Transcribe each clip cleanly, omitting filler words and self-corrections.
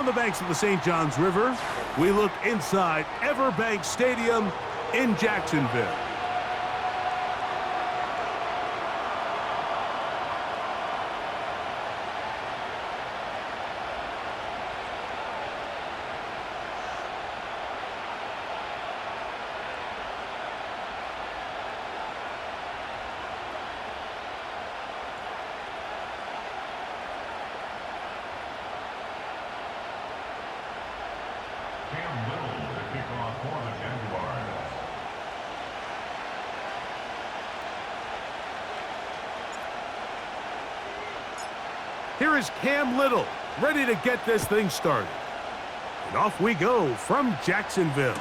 the banks of the St. Johns River, we look inside Everbank Stadium in Jacksonville. Here is Cam Little, ready to get this thing started. And off we go from Jacksonville.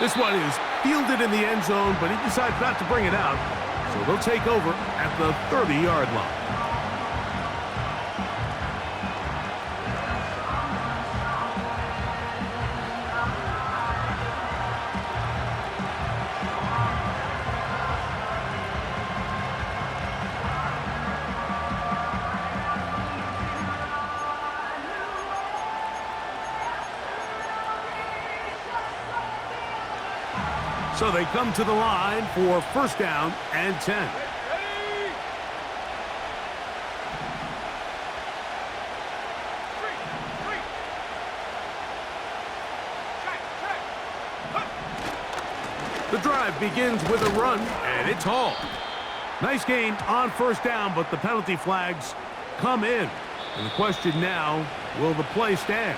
This one is fielded in the end zone, but he decides not to bring it out, so they'll take over at the 30-yard line. So they come to the line for first down and 10. The drive begins with a run, and it's hauled. Nice gain on first down, but the penalty flags come in. And the question now, will the play stand?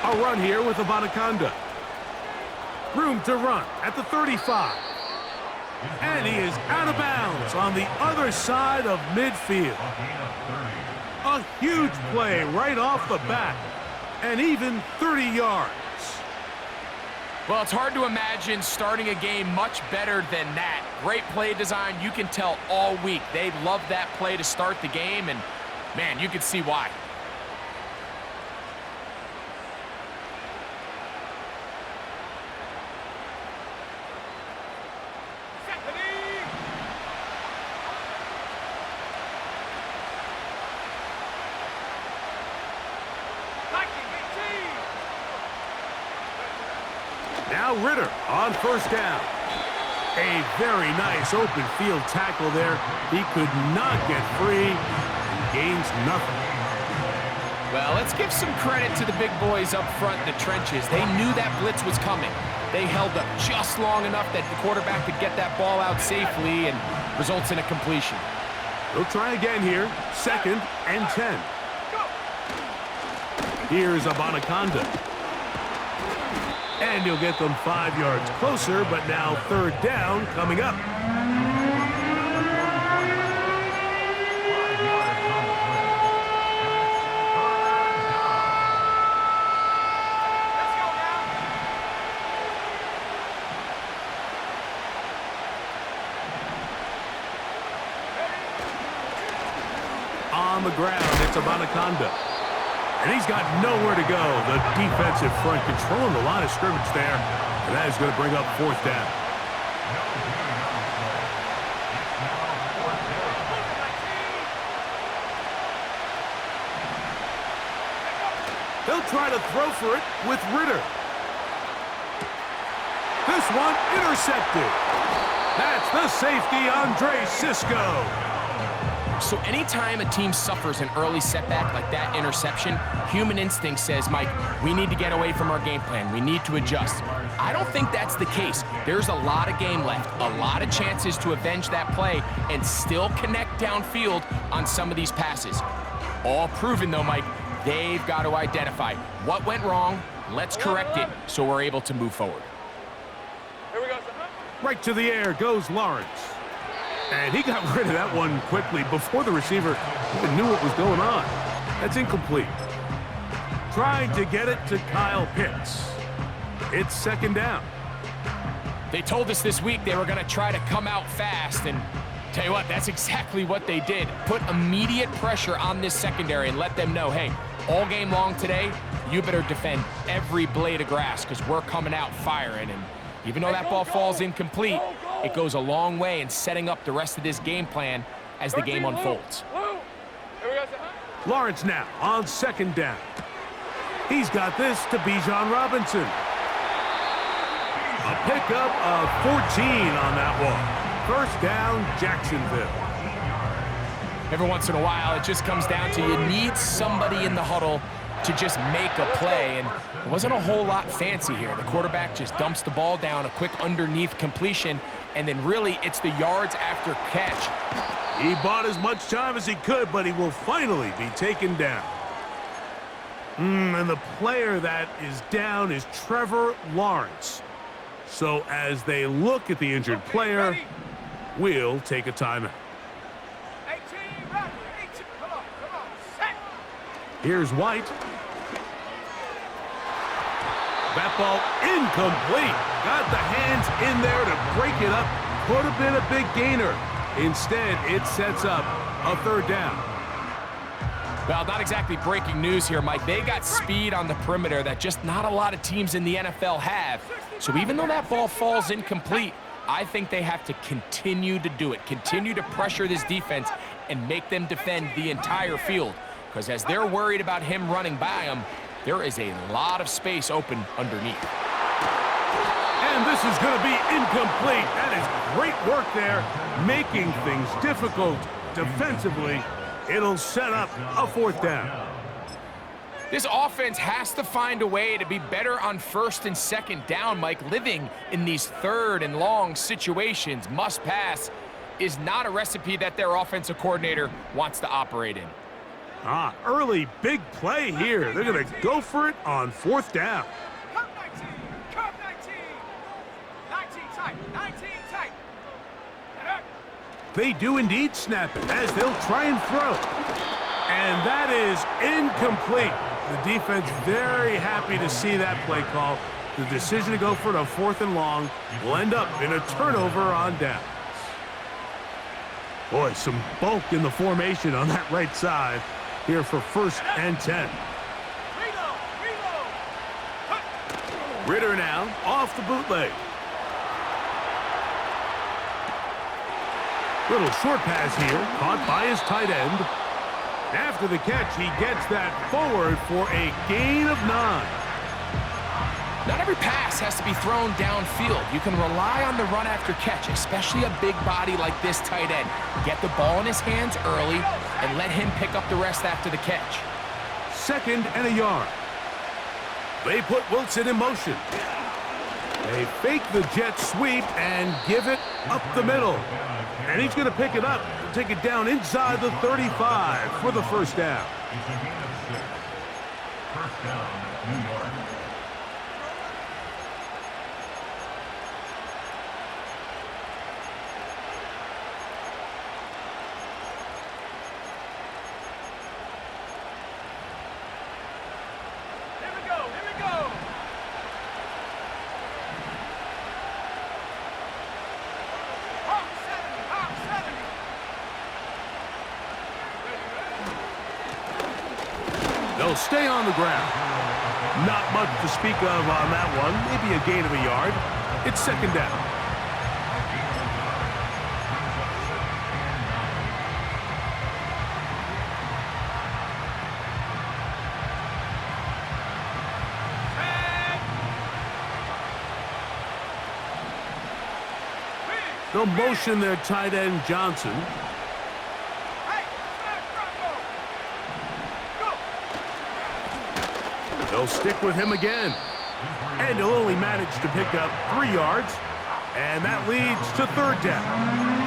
A run here with Abanaconda. Room to run at the 35. And he is out of bounds on the other side of midfield. A huge play right off the bat. And even 30 yards. Well, it's hard to imagine starting a game much better than that. Great play design. You can tell all week they love that play to start the game. And, man, you can see why. Now Ritter on first down. A very nice open field tackle there. He could not get free and gains nothing. Well, let's give some credit to the big boys up front in the trenches. They knew that blitz was coming. They held up just long enough that the quarterback could get that ball out safely and results in a completion. They'll try again here. Second and 10. Here's Abanaconda. And he'll get them 5 yards closer, but now third down coming up. On the ground, it's Abanaconda. And he's got nowhere to go. The defensive front controlling the line of scrimmage there. And that is going to bring up fourth down. They'll try to throw for it with Ritter. This one intercepted. That's the safety, Andre Cisco. So anytime a team suffers an early setback like that interception, human instinct says, Mike, we need to get away from our game plan. We need to adjust. I don't think that's the case. There's a lot of game left, a lot of chances to avenge that play and still connect downfield on some of these passes. All proven, though, Mike, they've got to identify what went wrong, let's correct it so we're able to move forward. Right to the air goes Lawrence. And he got rid of that one quickly before the receiver even knew what was going on. That's incomplete. Trying to get it to Kyle Pitts. It's second down. They told us this week they were going to try to come out fast, and tell you what, that's exactly what they did. Put immediate pressure on this secondary and let them know, hey, all game long today, you better defend every blade of grass because we're coming out firing. And even though that ball falls incomplete, it goes a long way in setting up the rest of this game plan as the game unfolds. Lawrence now on second down. He's got this to Bijan Robinson. A pickup of 14 on that one. First down, Jacksonville. Every once in a while, it just comes down to you need somebody in the huddle to just make a play, and it wasn't a whole lot fancy here. The quarterback just dumps the ball down, a quick underneath completion, and then really it's the yards after catch. He bought as much time as he could, but he will finally be taken down. And the player that is down is Trevor Lawrence. So as they look at the injured player, we'll take a timeout. Here's White. That ball incomplete. Got the hands in there to break it up. Could have been a big gainer. Instead, it sets up a third down. Well, not exactly breaking news here, Mike. They got speed on the perimeter that just not a lot of teams in the NFL have. So even though that ball falls incomplete, I think they have to continue to do it, continue to pressure this defense and make them defend the entire field. Because as they're worried about him running by them, there is a lot of space open underneath. And this is going to be incomplete. That is great work there, making things difficult defensively. It'll set up a fourth down. This offense has to find a way to be better on first and second down, Mike. Living in these third and long situations, must pass, is not a recipe that their offensive coordinator wants to operate in. Early big play here. They're going to go for it on fourth down. Curve 19, curve 19. 19 tight, 19 tight. They do indeed snap it as they'll try and throw. And that is incomplete. The defense very happy to see that play call. The decision to go for it on fourth and long will end up in a turnover on downs. Boy, some bulk in the formation on that right side here for first and 10. Ritter now off the bootleg. Little short pass here, caught by his tight end. After the catch, he gets that forward for a gain of 9. Not every pass has to be thrown downfield. You can rely on the run after catch, especially a big body like this tight end. Get the ball in his hands early and let him pick up the rest after the catch. Second and a yard. They put Wilson in motion. They fake the jet sweep and give it up the middle. And he's going to pick it up and take it down inside the 35 for the first down. First down, New York. They'll stay on the ground. Not much to speak of on that one. Maybe a gain of a yard. It's second down. They'll motion their tight end Johnson. They'll stick with him again. And he'll only manage to pick up 3 yards. And that leads to third down.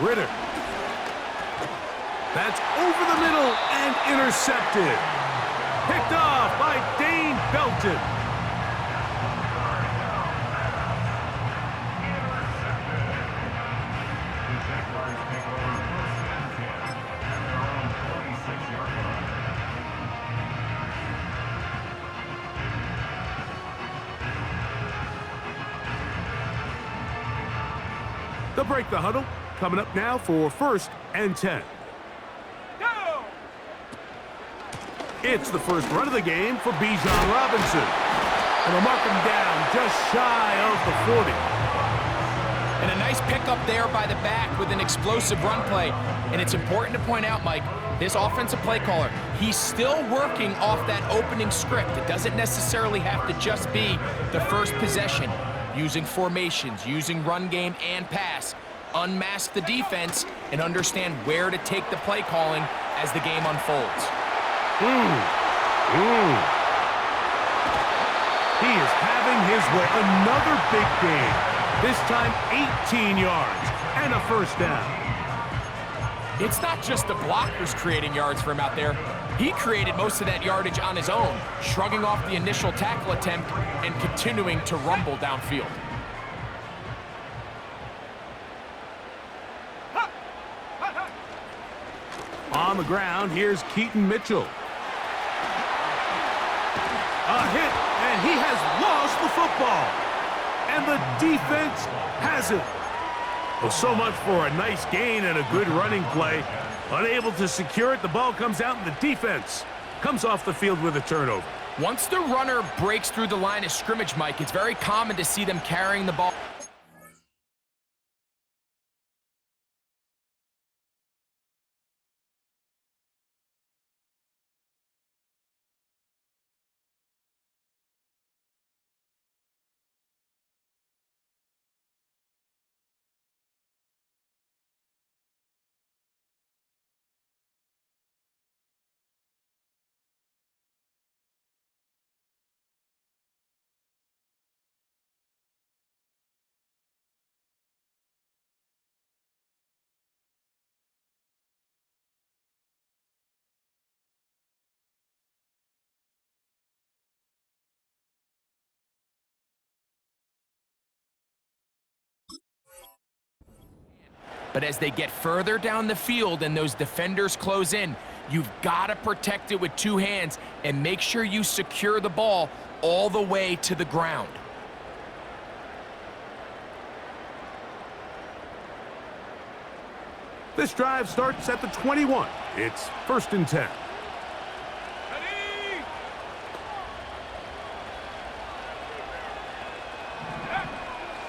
Ritter. That's over the middle and intercepted. Picked off by Dane Belton. They'll break the huddle. Coming up now for 1st and 10. Go! It's the first run of the game for Bijan Robinson. And they'll mark him down just shy of the 40. And a nice pickup there by the back with an explosive run play. And it's important to point out, Mike, this offensive play caller, he's still working off that opening script. It doesn't necessarily have to just be the first possession. Using formations, using run game and pass. Unmask the defense and understand where to take the play calling as the game unfolds. He is having his way. Another big game. This time 18 yards and a first down. It's not just the blockers creating yards for him out there. He created most of that yardage on his own, shrugging off the initial tackle attempt and continuing to rumble downfield. On the ground, here's Keaton Mitchell. A hit, and he has lost the football. And the defense has it. Well, so much for a nice gain and a good running play. Unable to secure it, the ball comes out, and the defense comes off the field with a turnover. Once the runner breaks through the line of scrimmage, Mike, it's very common to see them carrying the ball. But as they get further down the field and those defenders close in, you've got to protect it with two hands and make sure you secure the ball all the way to the ground. This drive starts at the 21. It's 1st and 10. Ready?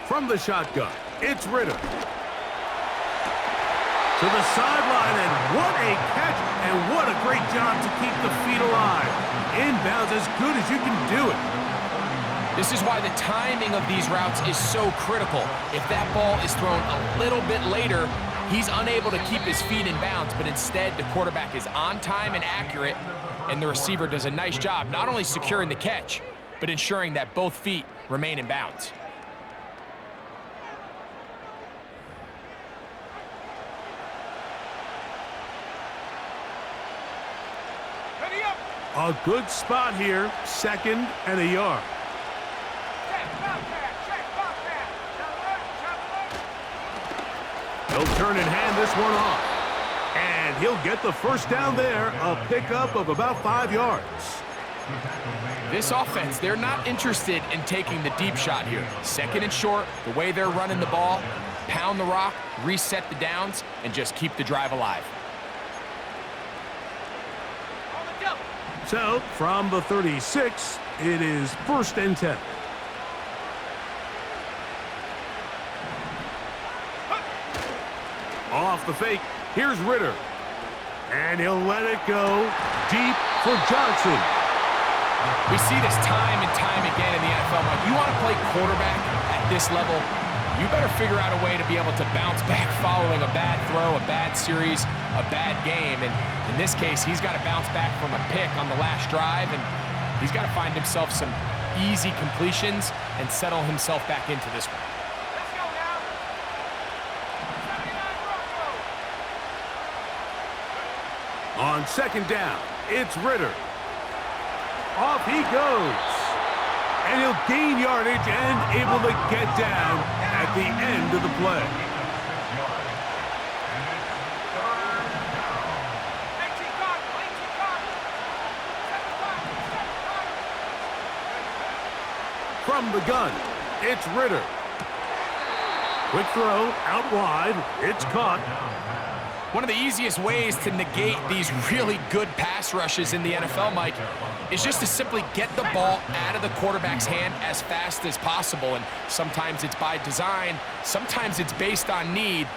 From the shotgun, it's Ritter. To the sideline, and what a catch, and what a great job to keep the feet alive. Inbounds as good as you can do it. This is why the timing of these routes is so critical. If that ball is thrown a little bit later, he's unable to keep his feet in bounds, but instead the quarterback is on time and accurate, and the receiver does a nice job not only securing the catch, but ensuring that both feet remain in bounds. Ready up! A good spot here, 2nd and a yard. Check, Bobcat! He'll turn and hand this one off. And he'll get the first down there, a pickup of about 5 yards. This offense, they're not interested in taking the deep shot here. 2nd and short, the way they're running the ball, pound the rock, reset the downs, and just keep the drive alive. On the double! So, from the 36, it is 1st and 10. Off the fake, here's Ritter. And he'll let it go deep for Johnson. We see this time and time again in the NFL. Mike, you want to play quarterback at this level, you better figure out a way to be able to bounce back following a bad throw, a bad series, a bad game. And in this case, he's got to bounce back from a pick on the last drive, and he's got to find himself some easy completions and settle himself back into this one. Let's go now! 79 Broncos! On second down, it's Ritter. Off he goes. And he'll gain yardage and able to get down at the end of the play. 18 guard, 18 guard. From the gun, it's Ritter. Quick throw, out wide, it's caught. One of the easiest ways to negate these really good pass rushes in the NFL, Mike, is just to simply get the ball out of the quarterback's hand as fast as possible. And sometimes it's by design, sometimes it's based on need.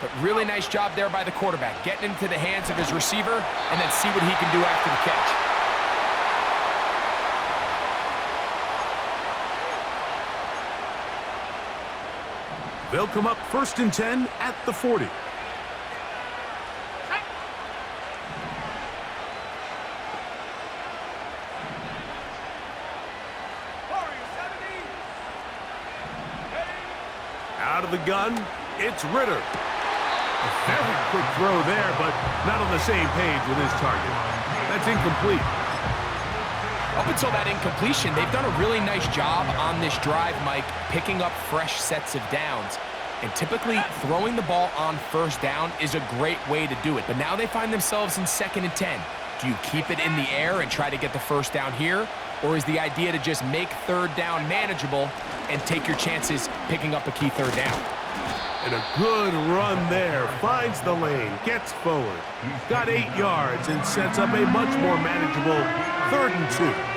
But really nice job there by the quarterback, getting into the hands of his receiver and then see what he can do after the catch. They'll come up 1st and 10 at the 40. Out of the gun, it's Ritter. A very quick throw there, but not on the same page with his target. That's incomplete. Up until that incompletion, they've done a really nice job on this drive, Mike, picking up fresh sets of downs. And typically, throwing the ball on 1st down is a great way to do it. But now they find themselves in 2nd and 10. Do you keep it in the air and try to get the 1st down here? Or is the idea to just make 3rd down manageable and take your chances picking up a key 3rd down? And a good run there. Finds the lane, gets forward. Got 8 yards and sets up a much more manageable 3rd and 2.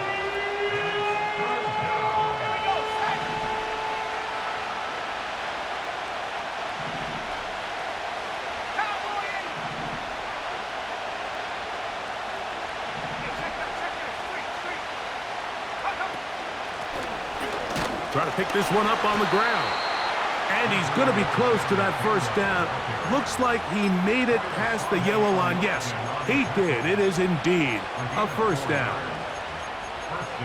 Try to pick this one up on the ground. And he's going to be close to that 1st down. Looks like he made it past the yellow line. Yes, he did. It is indeed a 1st down.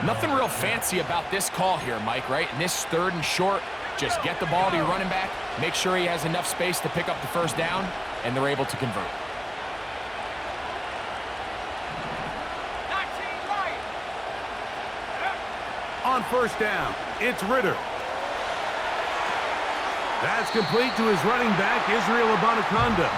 Nothing real fancy about this call here, Mike, right? In this 3rd and short, just get the ball to your running back, make sure he has enough space to pick up the 1st down, and they're able to convert. On 1st down, it's Ritter. That's complete to his running back, Israel Abanikanda.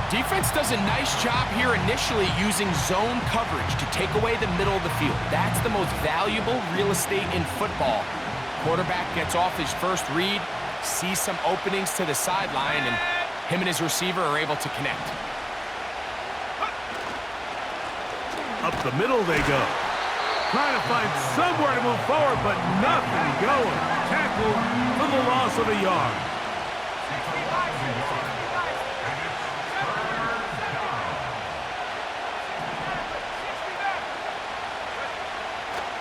Defense does a nice job here initially using zone coverage to take away the middle of the field. That's the most valuable real estate in football. Quarterback gets off his 1st read, sees some openings to the sideline, and him and his receiver are able to connect. Up the middle they go. Trying to find somewhere to move forward, but nothing going. Tackle for the loss of a yard.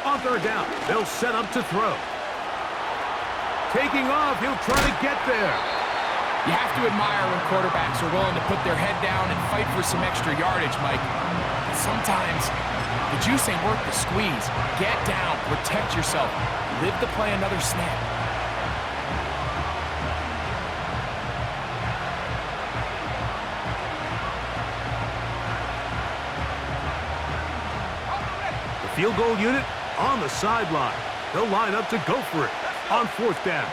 On 3rd down, they'll set up to throw. Taking off, he'll try to get there. You have to admire when quarterbacks are willing to put their head down and fight for some extra yardage, Mike. But sometimes the juice ain't worth the squeeze. Get down, protect yourself, live to play another snap. The field goal unit on the sideline. They'll line up to go for it on 4th down.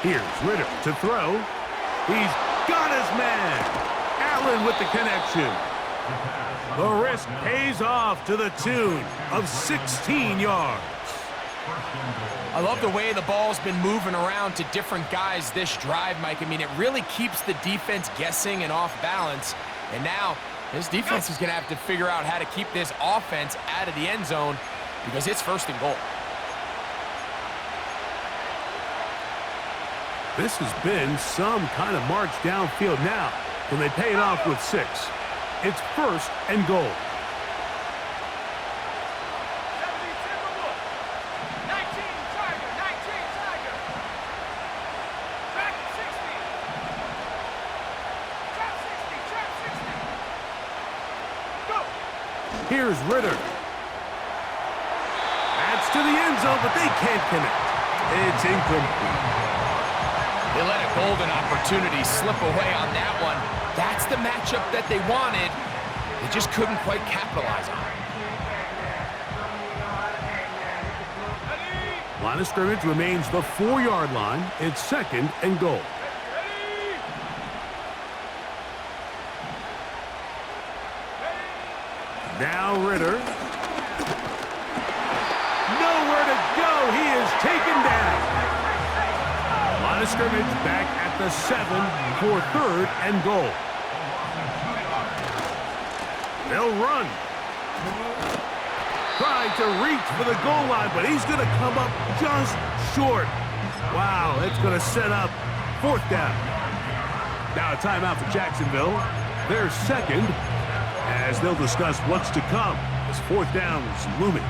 Here's Ritter to throw. He's got his man. Allen with the connection. The risk pays off to the tune of 16 yards. I love the way the ball's been moving around to different guys this drive, Mike. I mean, it really keeps the defense guessing and off balance. And now, this defense is going to have to figure out how to keep this offense out of the end zone because it's 1st and goal. This has been some kind of march downfield now. Can they pay it off with 6? It's 1st and goal. 19 Tiger, 19 Tiger. Back 60. Trap 60, trap 60. Go. Here's Ritter. That's to the end zone, but they can't connect. It's incomplete. They let a golden opportunity slip away on that one. That's the matchup that they wanted. They just couldn't quite capitalize on it. Line of scrimmage remains the 4-yard line. It's 2nd and goal. Now Ritter. Nowhere to go. He is taken down. Line of scrimmage back at the 7 for 3rd and goal. They'll run. Trying to reach for the goal line, but he's going to come up just short. Wow, that's going to set up 4th down. Now a timeout for Jacksonville. They're 2nd, as they'll discuss what's to come as 4th down is looming.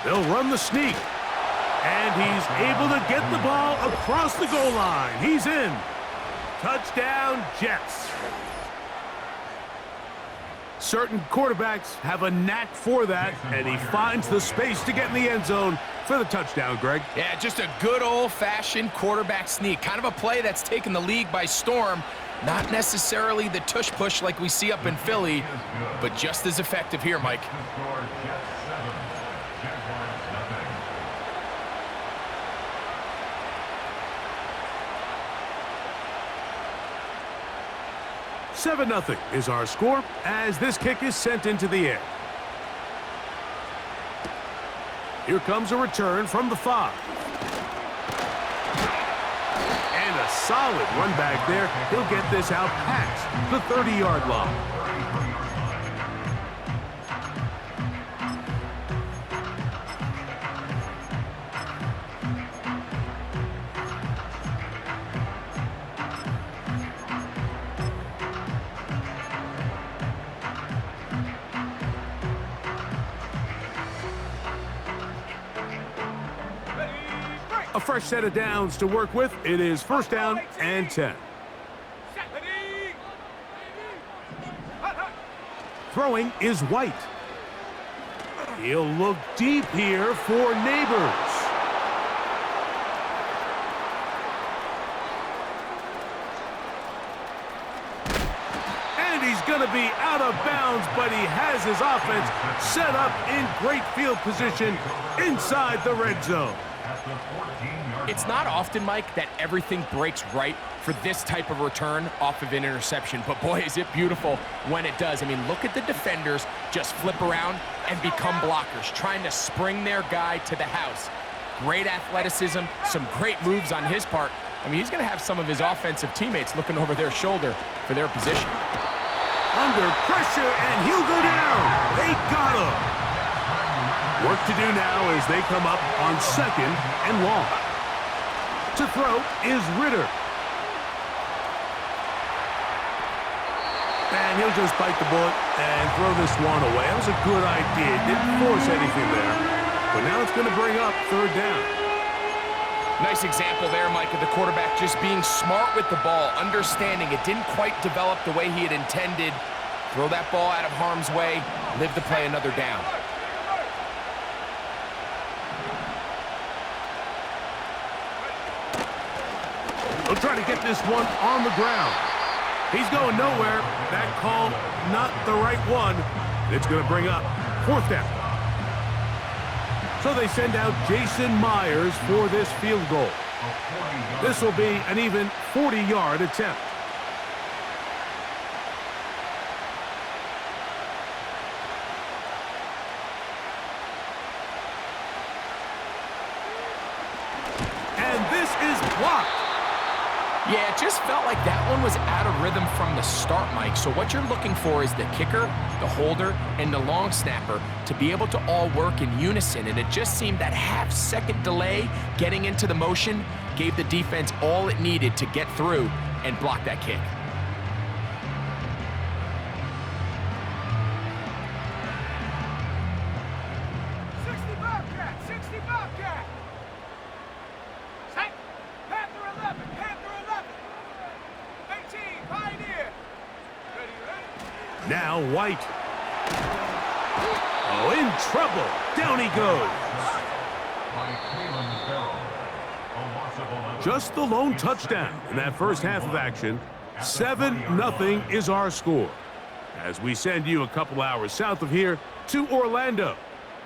They'll run the sneak, and he's able to get the ball across the goal line. He's in. Touchdown, Jets. Certain quarterbacks have a knack for that, and he finds the space to get in the end zone for the touchdown, Greg. Yeah, just a good old-fashioned quarterback sneak. Kind of a play that's taken the league by storm. Not necessarily the tush-push like we see up in Philly, but just as effective here, Mike. 7-0 is our score as this kick is sent into the air. Here comes a return from the 5. And a solid run back there. He'll get this out past the 30-yard line. A fresh set of downs to work with. It is 1st down and 10. Throwing is White. He'll look deep here for Neighbors. And he's going to be out of bounds, but he has his offense set up in great field position inside the red zone. It's not often, Mike, that everything breaks right for this type of return off of an interception. But boy, is it beautiful when it does. I mean, look at the defenders just flip around and become blockers, trying to spring their guy to the house. Great athleticism, some great moves on his part. I mean, he's going to have some of his offensive teammates looking over their shoulder for their position. Under pressure, and he'll go down. They got him. Work to do now as they come up on 2nd and long. To throw is Ritter. And he'll just bite the bullet and throw this one away. That was a good idea. Didn't force anything there. But now it's going to bring up 3rd down. Nice example there, Mike, of the quarterback just being smart with the ball, understanding it didn't quite develop the way he had intended. Throw that ball out of harm's way, live to play another down. He'll try to get this one on the ground. He's going nowhere. That call, not the right one. It's going to bring up 4th down. So they send out Jason Myers for this field goal. This will be an even 40-yard attempt. And this is blocked. Yeah, it just felt like that one was out of rhythm from the start, Mike. So what you're looking for is the kicker, the holder, and the long snapper to be able to all work in unison. And it just seemed that half-second delay getting into the motion gave the defense all it needed to get through and block that kick. Now White. Oh, in trouble. Down he goes. Just the lone touchdown in that first half of action. 7-0 is our score. As we send you a couple hours south of here to Orlando.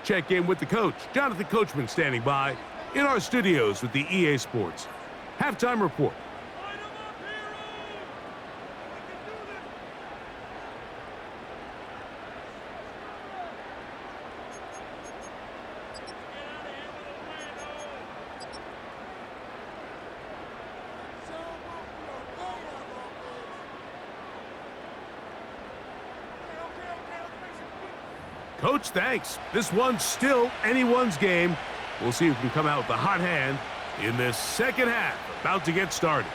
Check in with the coach, Jonathan Coachman, standing by in our studios with the EA Sports Halftime Report. Coach, thanks. This one's still anyone's game. We'll see who can come out with the hot hand in this second half. About to get started.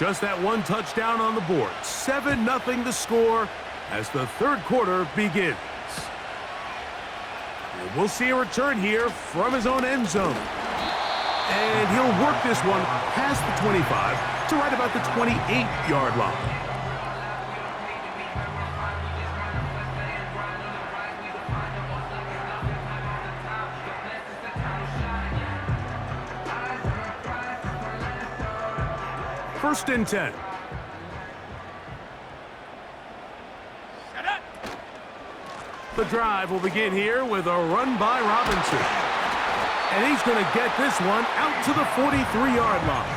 Just that one touchdown on the board. 7-0 the score as the third quarter begins. And we'll see a return here from his own end zone. And he'll work this one past the 25 to right about the 28-yard line. First and 10. The drive will begin here with a run by Robinson. And he's going to get this one out to the 43-yard line.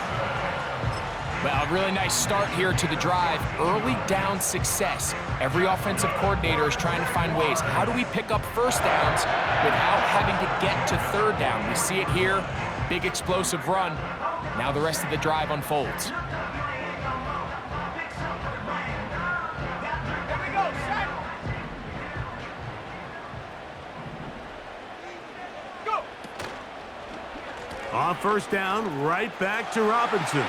Well, a really nice start here to the drive. Early down success. Every offensive coordinator is trying to find ways. How do we pick up first downs without having to get to third down? We see it here. Big explosive run. Now the rest of the drive unfolds. On first down, right back to Robinson.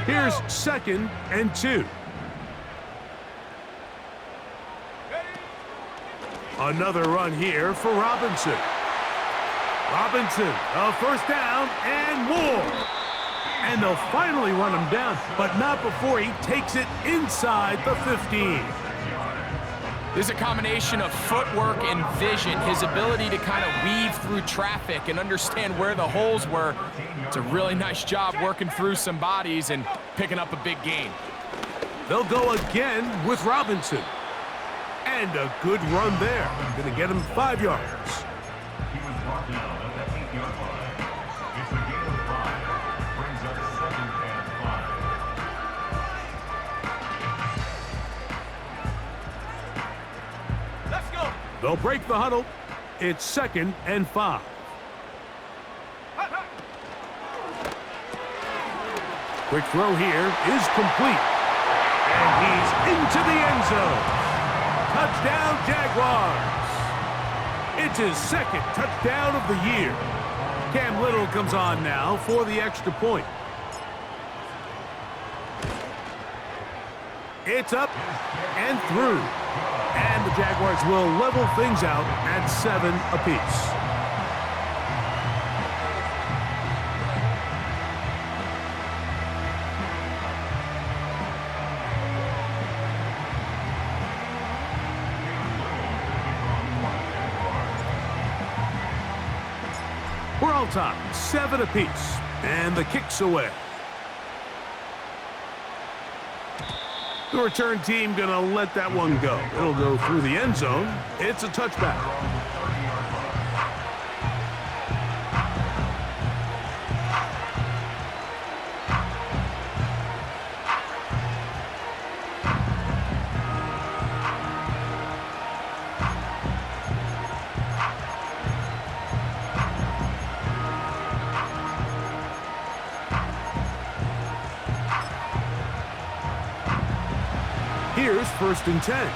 Here's 2nd and 2. Another run here for Robinson. Robinson, a first down and more. And they'll finally run him down, but not before he takes it inside the 15. There's a combination of footwork and vision, his ability to kind of weave through traffic and understand where the holes were. It's a really nice job working through some bodies and picking up a big gain. They'll go again with Robinson. And a good run there. Going to get him 5 yards. He was brought down at the 8-yard line. It's a gain of 5. Brings up 2nd and 5. Let's go. They'll break the huddle. It's 2nd and 5. Quick throw here is complete. And he's into the end zone. Touchdown, Jaguars. It's his 2nd touchdown of the year. Cam Little comes on now for the extra point. It's up and through. And the Jaguars will level things out at 7 apiece. We're all tied, 7 apiece, and the kick's away. The return team gonna let that one go. It'll go through the end zone. It's a touchback. Here's 1st and 10.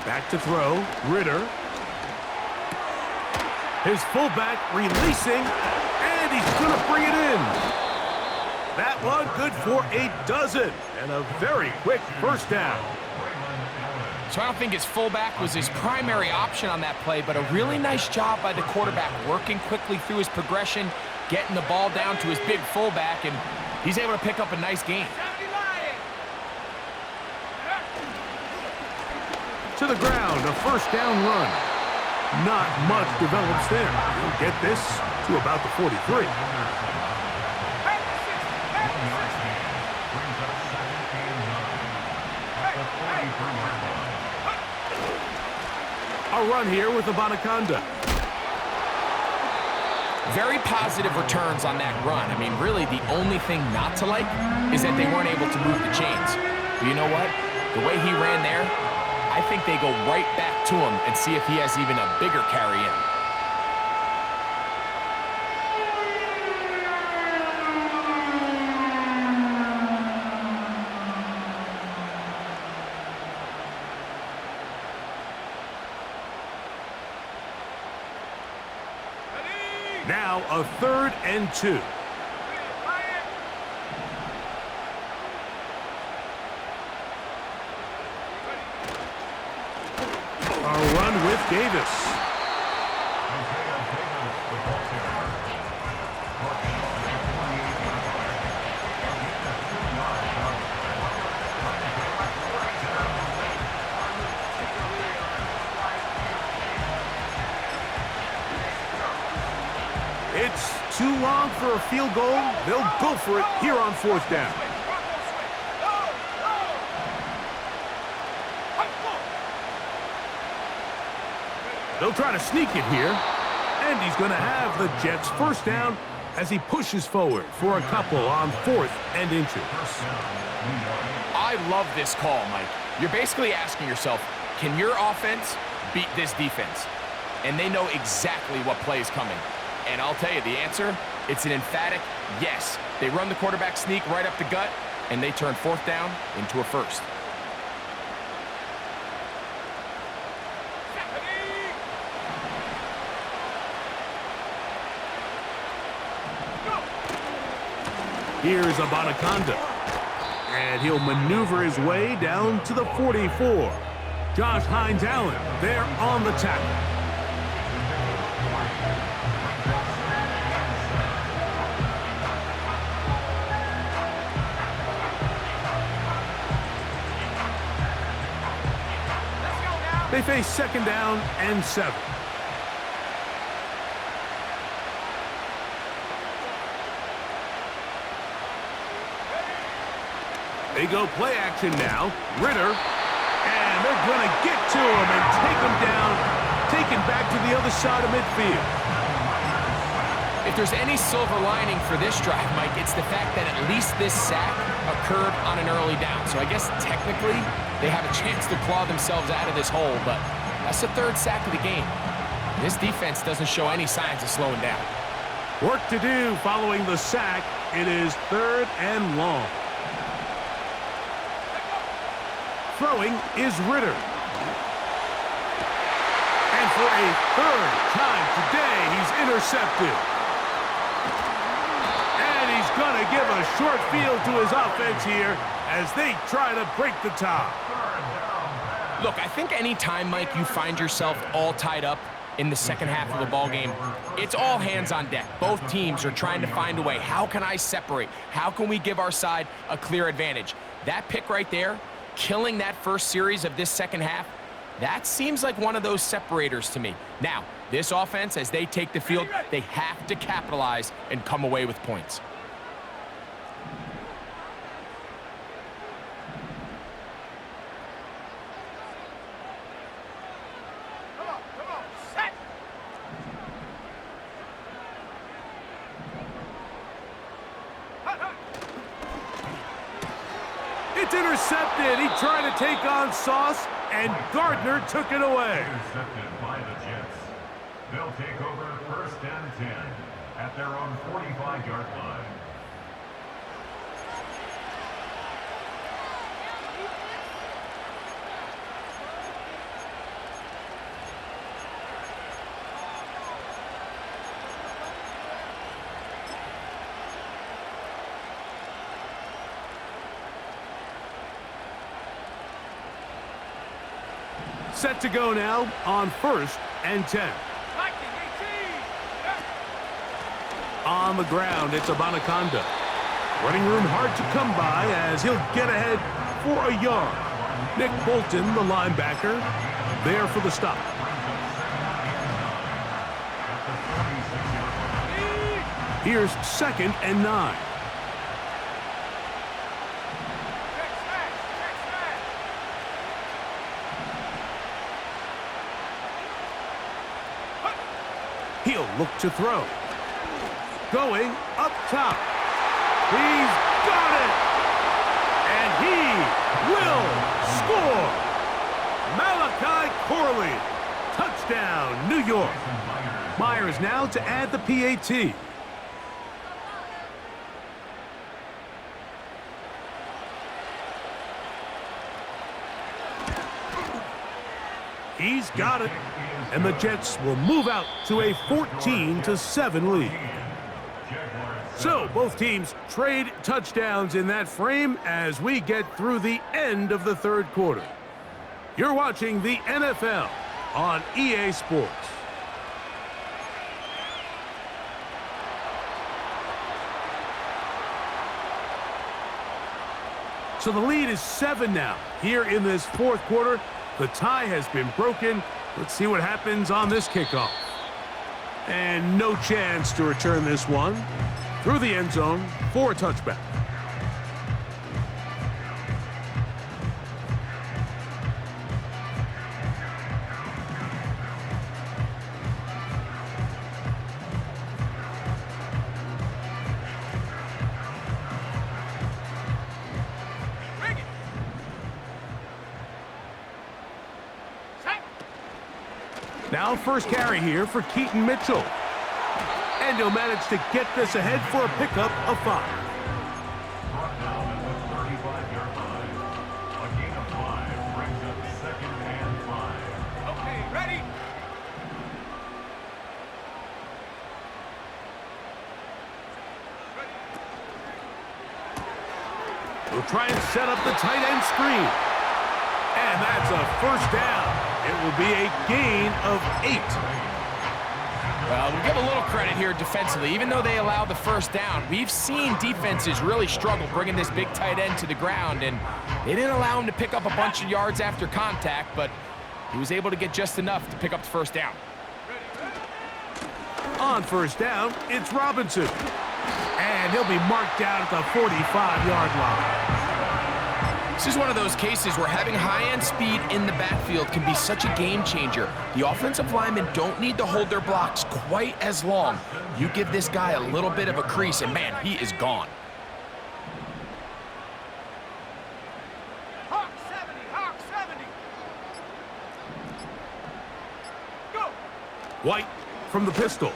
Back to throw. Ritter. His fullback releasing, and he's going to bring it in. That one good for a dozen, and a very quick first down. So I don't think his fullback was his primary option on that play, but a really nice job by the quarterback working quickly through his progression, getting the ball down to his big fullback, and he's able to pick up a nice gain. To the ground, a first down run. Not much develops there. He'll get this to about the 43. A run here with Anaconda. Very positive returns on that run. I mean, really, the only thing not to like is that they weren't able to move the chains. But you know what? The way he ran there, I think they go right back to him and see if he has even a bigger carry in. Now a 3rd and 2. A run with Davis. It's too long for a field goal. They'll go for it here on 4th down. They'll try to sneak it here. And he's going to have the Jets first down as he pushes forward for a couple on 4th and inches. I love this call, Mike. You're basically asking yourself, can your offense beat this defense? And they know exactly what play is coming. And I'll tell you the answer, it's an emphatic yes. They run the quarterback sneak right up the gut, and they turn 4th down into a first. Here's Anaconda. And he'll maneuver his way down to the 44. Josh Hines-Allen there on the tackle. They face 2nd down and 7. They go play action now. Ritter. And they're going to get to him and take him down. Taken back to the other side of midfield. If there's any silver lining for this drive, Mike, it's the fact that at least this sack occurred on an early down. So I guess technically they have a chance to claw themselves out of this hole, but that's the 3rd sack of the game. This defense doesn't show any signs of slowing down. Work to do following the sack. It is 3rd and long. Throwing is Ritter. And for a 3rd time today, he's intercepted. And he's going to give a short field to his offense here as they try to break the tie. Look, I think any time, Mike, you find yourself all tied up in the second half of the ball game, it's all hands on deck. Both teams are trying to find a way. How can I separate? How can we give our side a clear advantage? That pick right there, killing that first series of this second half, that seems like one of those separators to me. Now, this offense, as they take the field, they have to capitalize and come away with points. It's intercepted. He tried to take on Sauce, and Gardner took it away. Intercepted by the Jets. They'll take over 1st and 10 at their own 45-yard line. Set to go now on 1st and 10. Viking 18. On the ground, it's Abanaconda. Running room hard to come by as he'll get ahead for a yard. Nick Bolton, the linebacker, there for the stop. Here's 2nd and 9. He'll look to throw. Going up top. He's got it! And he will score! Malachi Corley. Touchdown, New York. Myers now to add the PAT. He's got it. And the Jets will move out to a 14-7 lead. So both teams trade touchdowns in that frame as we get through the end of the 3rd quarter. You're watching the NFL on EA Sports. So the lead is 7 now. Here in this 4th quarter, the tie has been broken. Let's see what happens on this kickoff. And no chance to return this one. Through the end zone for a touchback. Bring it. Set. Now first carry here for Keaton Mitchell. And he'll manage to get this ahead for a pickup of 5. Brought down at the 35-yard line. A gain of 5 brings up 2nd and 5. Okay, ready? We'll try and set up the tight end screen. And that's a 1st down. It will be a gain of 8. Well, we give a little credit here defensively. Even though they allow the 1st down, we've seen defenses really struggle bringing this big tight end to the ground, and they didn't allow him to pick up a bunch of yards after contact, but he was able to get just enough to pick up the 1st down. On 1st down, it's Robinson. And he'll be marked down at the 45-yard line. This is one of those cases where having high-end speed in the backfield can be such a game changer. The offensive linemen don't need to hold their blocks quite as long. You give this guy a little bit of a crease, and man, he is gone. Hawk 70, Hawk 70. Go. White from the pistol.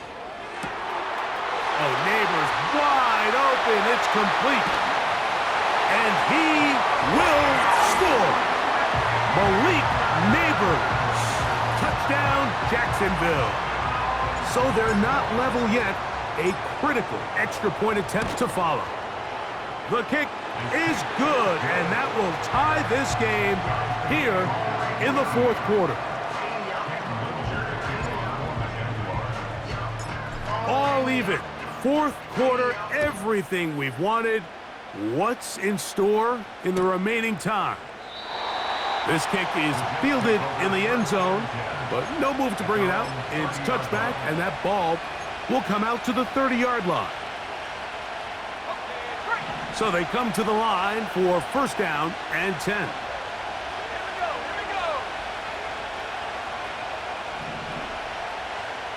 Oh, Neighbors wide open. It's complete. And he will score. Malik Neighbors. Touchdown, Jacksonville. So they're not level yet. A critical extra point attempt to follow. The kick is good, and that will tie this game here in the 4th quarter. All even. 4th quarter, everything we've wanted. What's in store in the remaining time? This kick is fielded in the end zone, but no move to bring it out. It's touchback, and that ball will come out to the 30-yard line. So they come to the line for 1st down and 10. Here we go, here we go.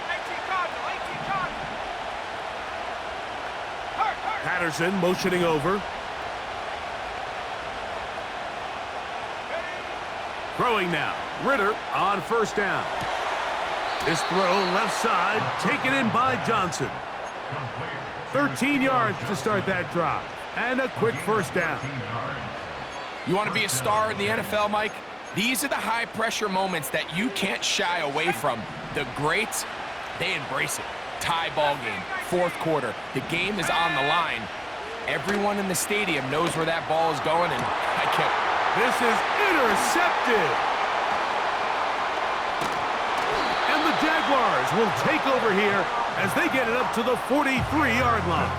18 Cardinal, 18 Cardinal. Hurt. Patterson motioning over. Throwing now. Ritter on 1st down. This throw left side taken in by Johnson. 13 yards to start that drive. And a quick 1st down. You want to be a star in the NFL, Mike? These are the high-pressure moments that you can't shy away from. The greats, they embrace it. Tie ball game, 4th quarter. The game is on the line. Everyone in the stadium knows where that ball is going, and I can't. This is intercepted. Jaguars will take over here as they get it up to the 43-yard line.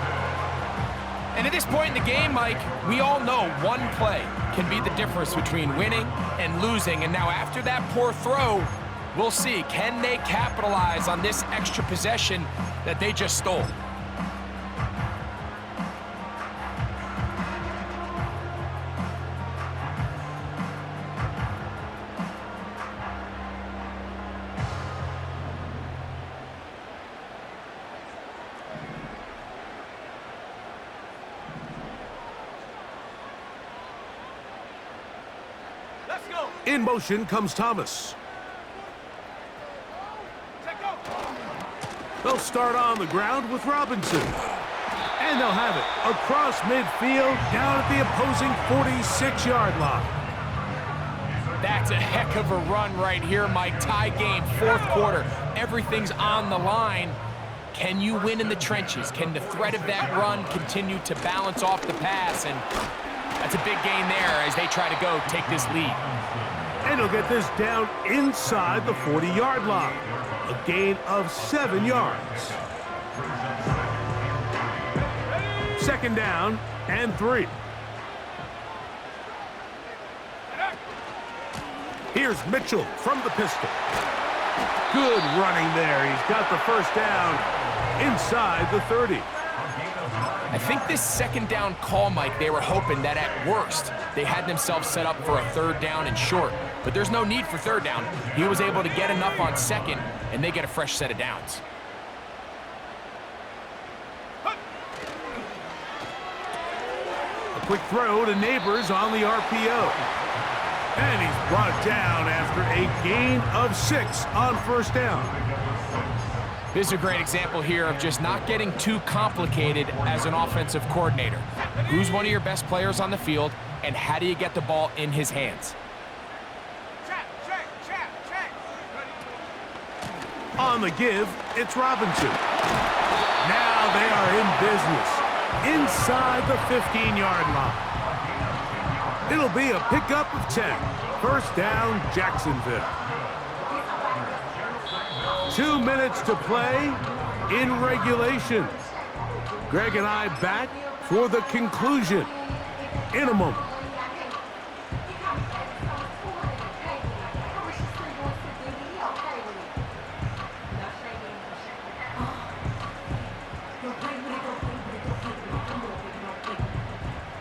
And at this point in the game, Mike, we all know one play can be the difference between winning and losing. And now after that poor throw, we'll see, can they capitalize on this extra possession that they just stole? Let's go. In motion comes Thomas. Take go. They'll start on the ground with Robinson. And they'll have it across midfield down at the opposing 46-yard line. That's a heck of a run right here, Mike. Tie game, fourth quarter. Everything's on the line. Can you win in the trenches? Can the threat of that run continue to balance off the pass? And that's a big gain there as they try to go take this lead. And he'll get this down inside the 40-yard line. A gain of 7 yards. Second down and 3. Here's Mitchell from the pistol. Good running there. He's got the first down inside the 30. I think this second down call, Mike, they were hoping that at worst, they had themselves set up for a third down and short. But there's no need for third down. He was able to get enough on second, and they get a fresh set of downs. A quick throw to Neighbors on the RPO. And he's brought down after a gain of 6 on first down. This is a great example here of just not getting too complicated as an offensive coordinator. Who's one of your best players on the field, and how do you get the ball in his hands? Check. On the give, it's Robinson. Now they are in business inside the 15-yard line. It'll be a pickup of 10. First down, Jacksonville. 2 minutes to play in regulation. Greg and I back for the conclusion in a moment.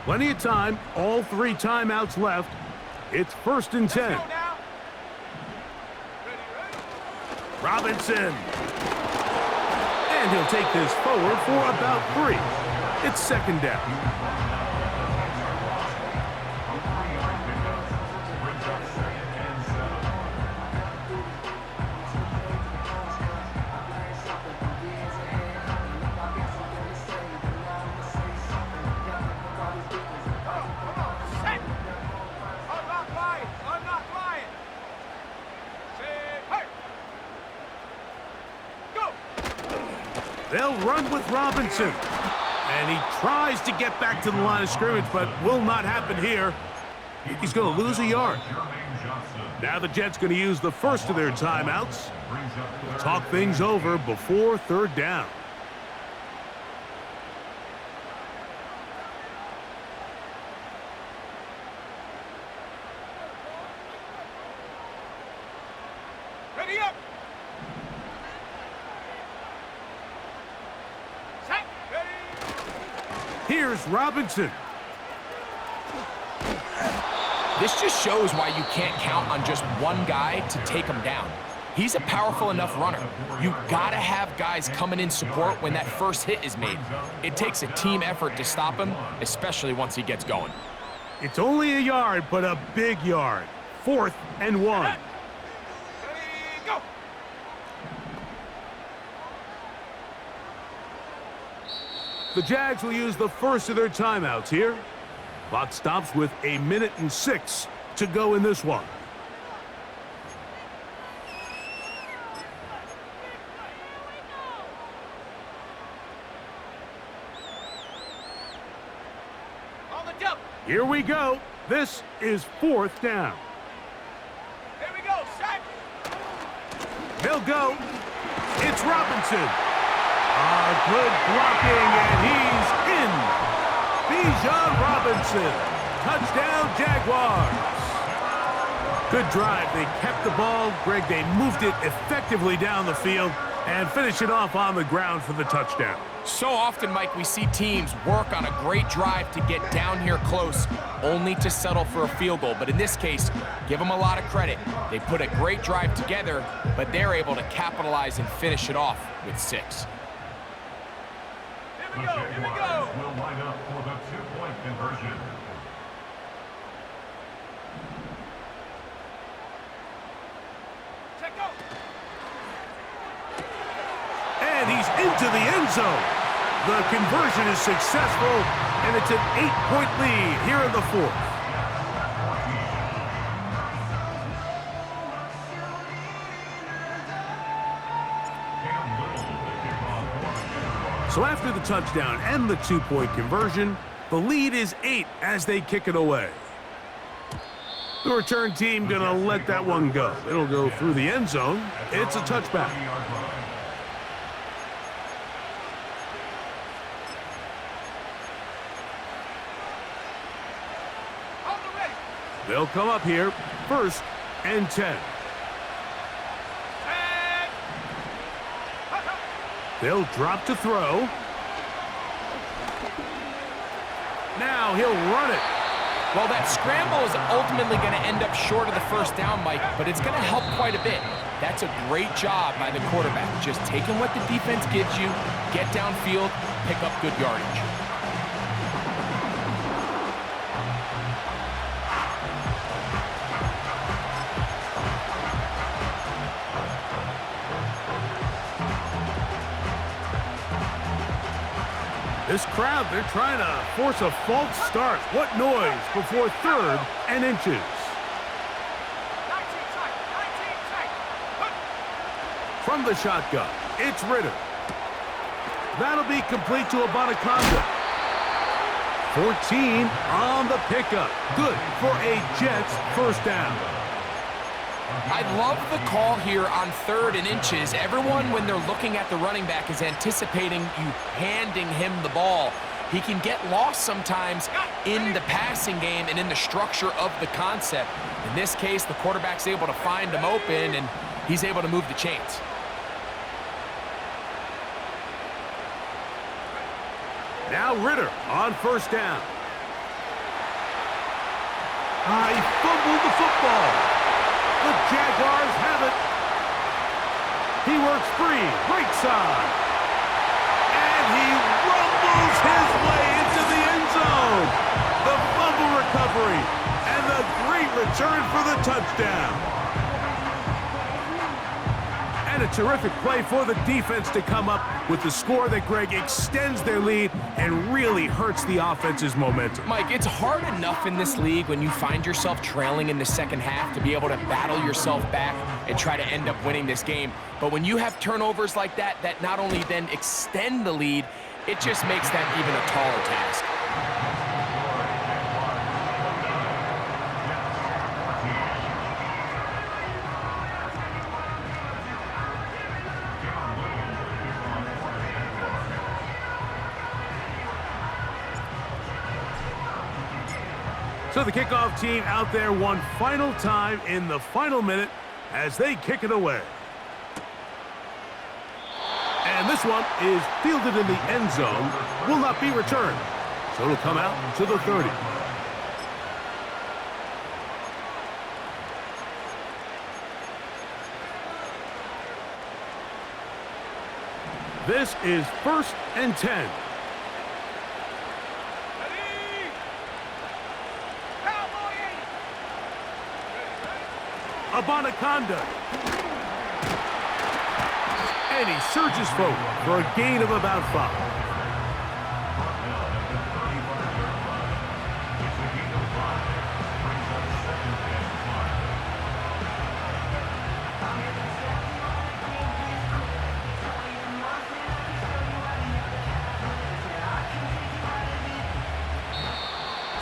Plenty of time, all 3 timeouts left. It's 1st and 10. Robinson. And he'll take this forward for about 3. It's second down. They'll run with Robinson. And he tries to get back to the line of scrimmage, but will not happen here. He's going to lose a yard. Now the Jets going to use the first of their timeouts. Talk things over before third down. Ready up. Here's Robinson. This just shows why you can't count on just one guy to take him down. He's a powerful enough runner. You gotta have guys coming in support when that first hit is made. It takes a team effort to stop him, especially once he gets going. It's only a yard, but a big yard. 4th and 1. Ready, go. The Jags will use the first of their timeouts here. Clock stops with 1 minute and 6 to go in this one. On the jump. Here we go. This is 4th down. Here we go. Set. They'll go. It's Robinson. Good blocking, and he's in. Bijan Robinson. Touchdown, Jaguars. Good drive. They kept the ball. Greg, they moved it effectively down the field and finish it off on the ground for the touchdown. So often, Mike, we see teams work on a great drive to get down here close, only to settle for a field goal. But in this case, give them a lot of credit. They put a great drive together, but they're able to capitalize and finish it off with 6. Here we go, here we go. Will line up for the 2-point conversion. Check out. And he's into the end zone. The conversion is successful, and it's an 8-point lead here in the 4th. So after the touchdown and the 2-point conversion, the lead is 8 as they kick it away. The return team gonna let that one go. It'll go through the end zone. It's a touchback. They'll come up here, 1st and 10. They'll drop to throw. Now he'll run it. Well, that scramble is ultimately going to end up short of the 1st down, Mike, but it's going to help quite a bit. That's a great job by the quarterback, just taking what the defense gives you, get downfield, pick up good yardage. This crowd, they're trying to force a false start. What noise before 3rd and inches. 19 tight, 19 tight. From the shotgun, it's Ritter. That'll be complete to Abanaconda. 14 on the pickup. Good for a Jets 1st down. I love the call here on 3rd and inches. Everyone, when they're looking at the running back, is anticipating you handing him the ball. He can get lost sometimes in the passing game and in the structure of the concept. In this case, the quarterback's able to find him open, and he's able to move the chains. Now Ritter on 1st down. He fumbled the football. The Jaguars have it. He works free, right side. And he rumbles his way into the end zone. The fumble recovery and the great return for the touchdown. And a terrific play for the defense to come up with the score that, Greg, extends their lead and really hurts the offense's momentum. Mike, it's hard enough in this league when you find yourself trailing in the 2nd half to be able to battle yourself back and try to end up winning this game. But when you have turnovers like that, that not only then extend the lead, it just makes that even a taller task. So the kickoff team out there one final time in the final minute as they kick it away. And this one is fielded in the end zone, will not be returned. So it'll come out to the 30. This is 1st and 10. Abanaconda. And he surges forward for a gain of about 5.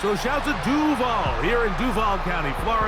So shout to Duval here in Duval County, Florida.